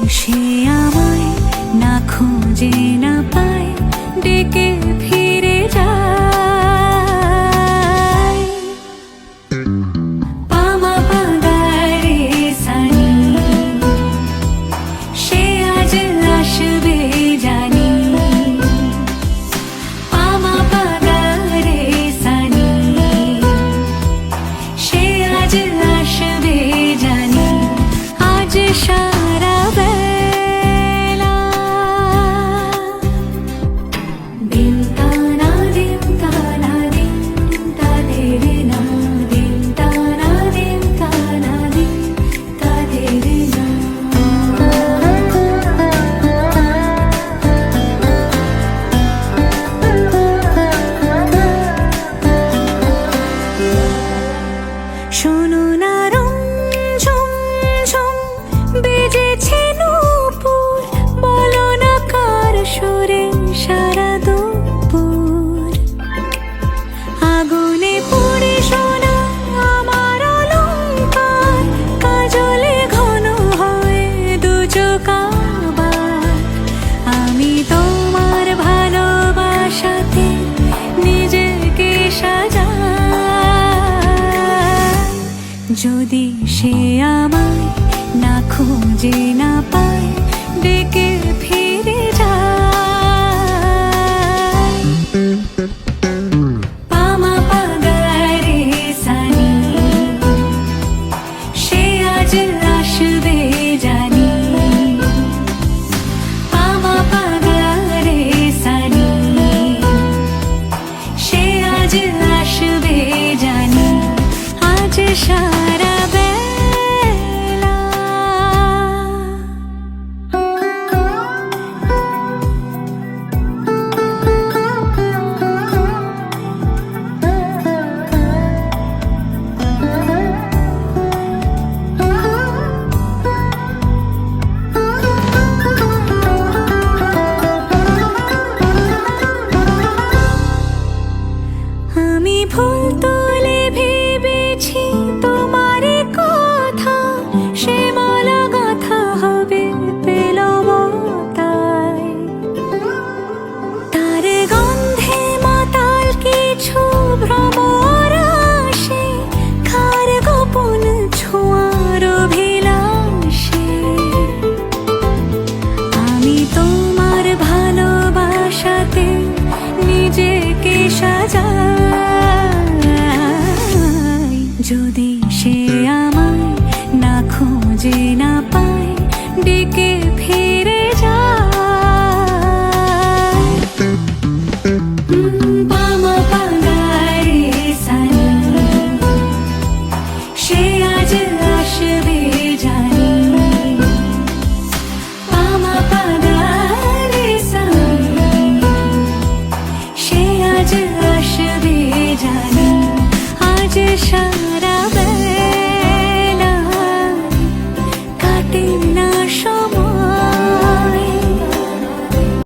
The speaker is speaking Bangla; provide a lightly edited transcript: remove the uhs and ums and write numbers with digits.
সে আমায় না খুঁজে না পায়, ডেকে ফিরে যায়। পামা পাগারে সানি, সে আজ আসবে জানি। পামা পাগারে সানি, সে আজ আসবে জানি। আজ সারা বেলা দিন টানা দিন টানা দিন তাদের না, দিন টানা দিন টানা দিন তাদের না। শোনো না রঞ্ঝম ঝম বেজেছে নূপুর, বলো না কার সুরে সারা দুপুর। আগুনে পুড়ে সোনা আমার অলংকার, কাজলে ঘন হয় দু চোখ আবার। আমি তোমার ভালোবাসাতে নিজেকে সাজাই, যদি সে আমায় না খুঁজে না পায়।